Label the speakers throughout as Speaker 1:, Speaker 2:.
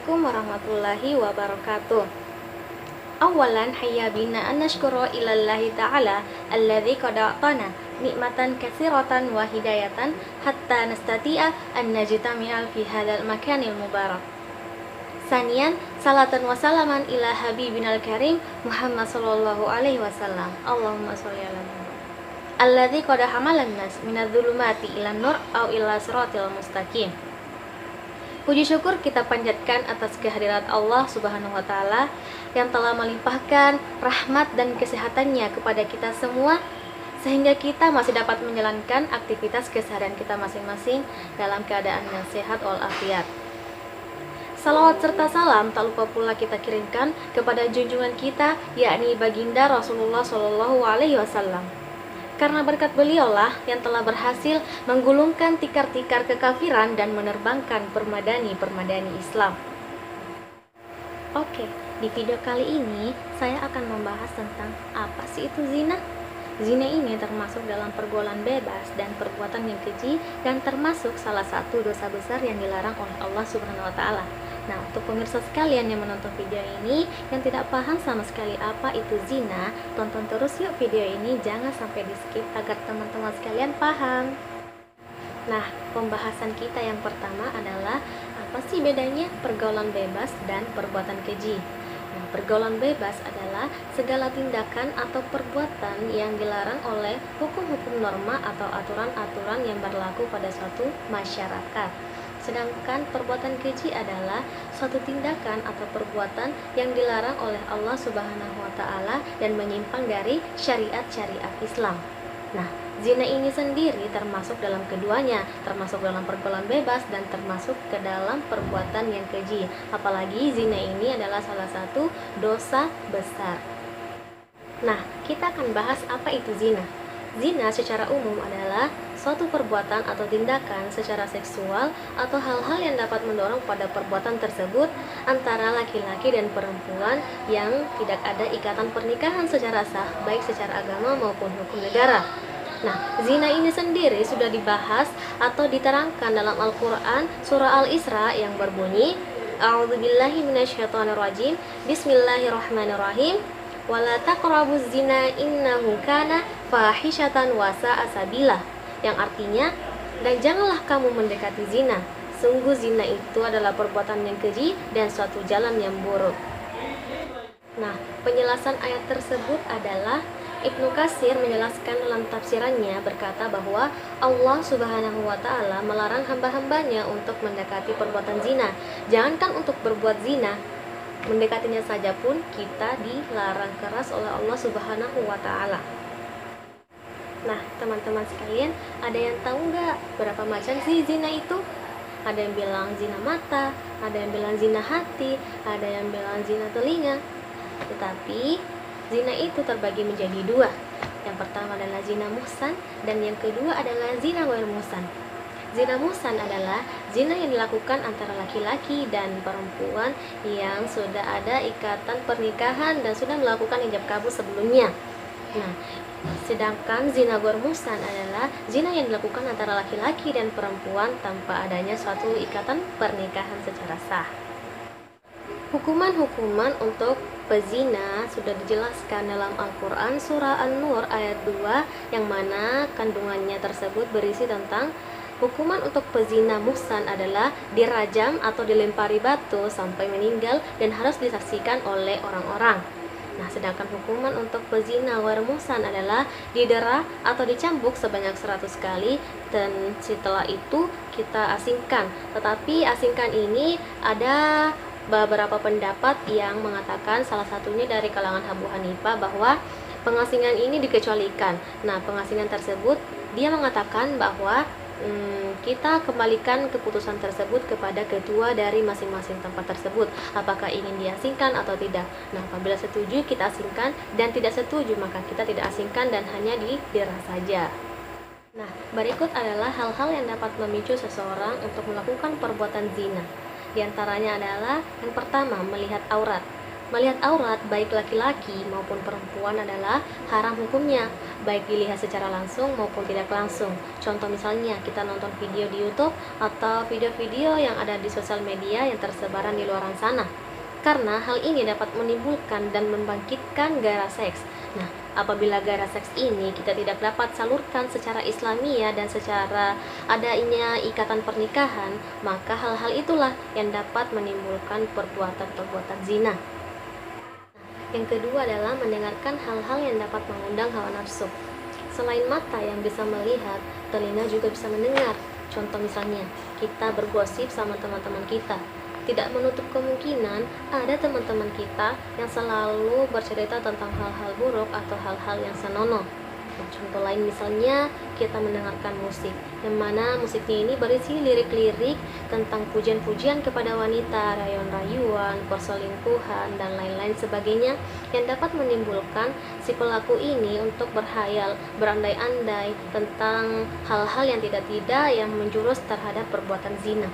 Speaker 1: Assalamualaikum warahmatullahi wabarakatuh. Awalan hayya bina an nashkura ilallahi ta'ala alladzi qad a'tana nikmatan katsiratan wa hidayatan hatta nastati'a an najtami'a fi hadzal makanil mubarak. Sanian salatan wa salaman ila habibinal karim Muhammad sallallahu alaihi wasallam. Allahumma sholli ala Muhammad. Alladzi qad hamalan nas minadz-dzulumati ilan nur au ila siratil mustaqim. Puji syukur kita panjatkan atas kehadirat Allah Subhanahu wa Ta'ala yang telah melimpahkan rahmat dan kesehatannya kepada kita semua, sehingga kita masih dapat menjalankan aktivitas keseharian kita masing-masing dalam keadaan yang sehat walafiat. Salawat serta salam tak lupa pula kita kirimkan kepada junjungan kita, yakni baginda Rasulullah Shallallahu Alaihi Wasallam. Karena berkat beliaulah yang telah berhasil menggulungkan tikar-tikar kekafiran dan menerbangkan permadani-permadani Islam. Oke, di video kali ini saya akan membahas tentang apa sih itu zina. Zina ini termasuk dalam pergaulan bebas dan perbuatan yang keji, dan termasuk salah satu dosa besar yang dilarang oleh Allah Subhanahu wa Ta'ala. Nah, untuk pemirsa sekalian yang menonton video ini yang tidak paham sama sekali apa itu zina, tonton terus yuk video ini, jangan sampai di skip agar teman-teman sekalian paham. Nah, pembahasan kita yang pertama adalah apa sih bedanya pergaulan bebas dan perbuatan keji. Nah, pergaulan bebas adalah segala tindakan atau perbuatan yang dilarang oleh hukum-hukum norma atau aturan-aturan yang berlaku pada suatu masyarakat. Sedangkan perbuatan keji adalah suatu tindakan atau perbuatan yang dilarang oleh Allah Subhanahu wa Ta'ala dan menyimpang dari syariat-syariat Islam. Nah, zina ini sendiri termasuk dalam keduanya, termasuk dalam pergaulan bebas dan termasuk ke dalam perbuatan yang keji. Apalagi zina ini adalah salah satu dosa besar. Nah, kita akan bahas apa itu zina. Zina secara umum adalah suatu perbuatan atau tindakan secara seksual atau hal-hal yang dapat mendorong pada perbuatan tersebut antara laki-laki dan perempuan yang tidak ada ikatan pernikahan secara sah, baik secara agama maupun hukum negara. Nah, zina ini sendiri sudah dibahas atau diterangkan dalam Al-Quran surah Al-Isra yang berbunyi, A'udzubillahi minasyaitonirrajim, Bismillahirrahmanirrahim, wala taqrabuz zina innahu kana fahisyatan wa sa'a sabila, yang artinya, dan janganlah kamu mendekati zina, sungguh zina itu adalah perbuatan yang keji dan suatu jalan yang buruk. Nah, penjelasan ayat tersebut adalah Ibnu Katsir menjelaskan dalam tafsirannya berkata bahwa Allah Subhanahu wa Ta'ala melarang hamba-hambanya untuk mendekati perbuatan zina. Jangankan untuk berbuat zina, mendekatinya saja pun kita dilarang keras oleh Allah Subhanahu wa Ta'ala. Nah, teman-teman sekalian, ada yang tahu nggak berapa macam sih zina itu? Ada yang bilang zina mata, ada yang bilang zina hati, ada yang bilang zina telinga. Tetapi zina itu terbagi menjadi dua. Yang pertama adalah zina muhsan, dan yang kedua adalah zina ghair muhsan. Zina muhsan adalah zina yang dilakukan antara laki-laki dan perempuan yang sudah ada ikatan pernikahan dan sudah melakukan ijab kabul sebelumnya. Nah, sedangkan zina ghair muhsan adalah zina yang dilakukan antara laki-laki dan perempuan tanpa adanya suatu ikatan pernikahan secara sah. Hukuman-hukuman untuk pezina sudah dijelaskan dalam Al-Quran surah An-Nur ayat 2, yang mana kandungannya tersebut berisi tentang hukuman untuk pezina muhsan adalah dirajam atau dilempari batu sampai meninggal dan harus disaksikan oleh orang-orang. Nah, sedangkan hukuman untuk pezina ghair muhsan adalah didera atau dicambuk sebanyak 100 kali dan setelah itu kita asingkan. Tetapi asingkan ini ada beberapa pendapat yang mengatakan, salah satunya dari kalangan Abu Hanifah, bahwa pengasingan ini dikecualikan. Nah, pengasingan tersebut dia mengatakan bahwa kita kembalikan keputusan tersebut kepada ketua dari masing-masing tempat tersebut, apakah ingin diasingkan atau tidak. Nah, apabila setuju kita asingkan, dan tidak setuju maka kita tidak asingkan dan hanya didera saja. Nah, berikut adalah hal-hal yang dapat memicu seseorang untuk melakukan perbuatan zina. Di antaranya adalah yang pertama, melihat aurat. Melihat aurat baik laki-laki maupun perempuan adalah haram hukumnya, baik dilihat secara langsung maupun tidak langsung. Contoh misalnya kita nonton video di YouTube atau video-video yang ada di sosial media yang tersebaran di luar sana. Karena hal ini dapat menimbulkan dan membangkitkan gairah seks. Nah, apabila gairah seks ini kita tidak dapat salurkan secara Islamiyah dan secara adanya ikatan pernikahan, maka hal-hal itulah yang dapat menimbulkan perbuatan-perbuatan zina. Yang kedua adalah mendengarkan hal-hal yang dapat mengundang hawa nafsu. Selain mata yang bisa melihat, telinga juga bisa mendengar. Contoh misalnya, kita bergosip sama teman-teman kita. Tidak menutup kemungkinan ada teman-teman kita yang selalu bercerita tentang hal-hal buruk atau hal-hal yang senonoh. Contoh lain misalnya kita mendengarkan musik, yang mana musiknya ini berisi lirik-lirik tentang pujian-pujian kepada wanita, rayuan-rayuan, perselingkuhan, dan lain-lain sebagainya, yang dapat menimbulkan si pelaku ini untuk berhayal, berandai-andai tentang hal-hal yang tidak-tidak yang menjurus terhadap perbuatan zina.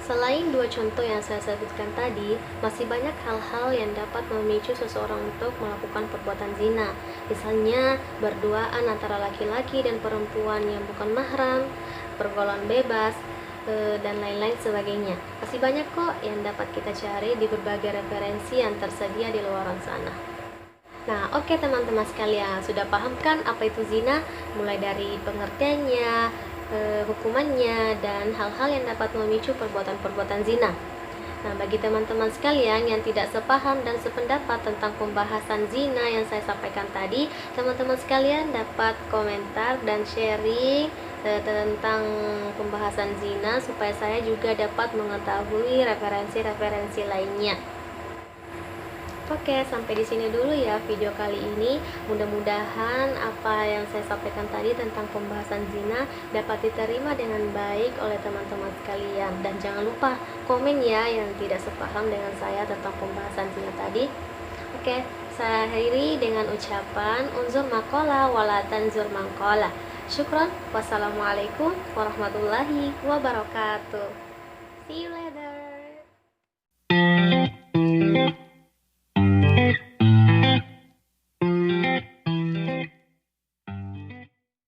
Speaker 1: Selain dua contoh yang saya sebutkan tadi, masih banyak hal-hal yang dapat memicu seseorang untuk melakukan perbuatan zina. Misalnya, berduaan antara laki-laki dan perempuan yang bukan mahram, pergaulan bebas, dan lain-lain sebagainya. Masih banyak kok yang dapat kita cari di berbagai referensi yang tersedia di luar sana. Nah, oke teman-teman sekalian, sudah paham kan apa itu zina? Mulai dari pengertiannya, hukumannya, dan hal-hal yang dapat memicu perbuatan-perbuatan zina. Nah, bagi teman-teman sekalian yang tidak sepaham dan sependapat tentang pembahasan zina yang saya sampaikan tadi, teman-teman sekalian dapat komentar dan sharing tentang pembahasan zina supaya saya juga dapat mengetahui referensi-referensi lainnya. Oke, sampai di sini dulu ya video kali ini. Mudah-mudahan apa yang saya sampaikan tadi tentang pembahasan zina dapat diterima dengan baik oleh teman-teman sekalian. Dan jangan lupa komen ya yang tidak sepaham dengan saya tentang pembahasan zina tadi. Oke, saya akhiri dengan ucapan unzur maqala wala tanzur maqala. Syukron. Wassalamualaikum warahmatullahi wabarakatuh. See you later.